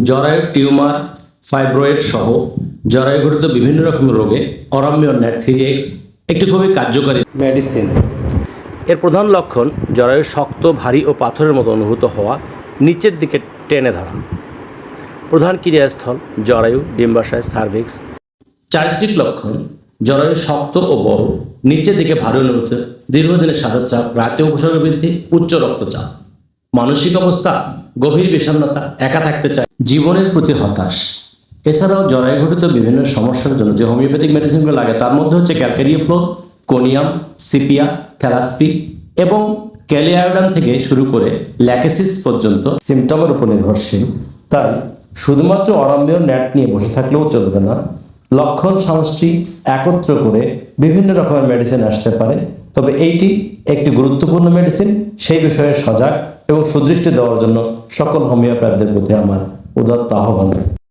জরায়ু tumour, fibroid সহ জরায়ুঘটিত বিভিন্ন রকমের রোগে অরাম্বিয়ন ন্যাট 3X একটি খুবই কার্যকারী মেডিসিন। এর প্রধান লক্ষণ জরায়ু শক্ত, ভারী ও পাথরের মতো অনুভূত হওয়া, নিচের দিকে টেনে ধরা। প্রধান ক্রিয়াস্থল জরায়ু, ডিম্বাশয়, সার্ভিক্স। চারিত্রিক লক্ষণ জরায়ু শক্ত ও বড়, নিচের দিকে ভারী অনুভূত, দীর্ঘদিনের সাদাস্রাব, রাতে উপসর্গ বৃদ্ধি, উচ্চ রক্তচাপ। মানসিক অবস্থা গভীর বিষণ্ণতা, একা থাকতে চায়, জীবনের প্রতি হতাশ। এছাড়াও জরায়ুঘটিত বিভিন্ন সমস্যার জন্য যে হোমিওপ্যাথিক মেডিসিনগুলো লাগে তার মধ্যে হচ্ছে ক্যালকেরিয়াফ্লোর, কোনিয়াম, সিপিয়া, থ্যালাসপি এবং ক্যালিআয়োডান থেকে শুরু করে ল্যাকেসিস পর্যন্ত সিমটমের উপর নির্ভরশীল। তাই শুধুমাত্র অরাম্বিয়ন ন্যাট নিয়ে বসে থাকলেও চলবে না, লক্ষণ সমষ্টি একত্র করে বিভিন্ন রকমের মেডিসিন আসতে পারে। তবে এইটি একটি গুরুত্বপূর্ণ মেডিসিন, সেই বিষয়ে সজাগ এবং সুদৃষ্টি দেওয়ার জন্য সকল হোমিওপ্যাথদের প্রতি আমার উদাত্ত আহ্বান।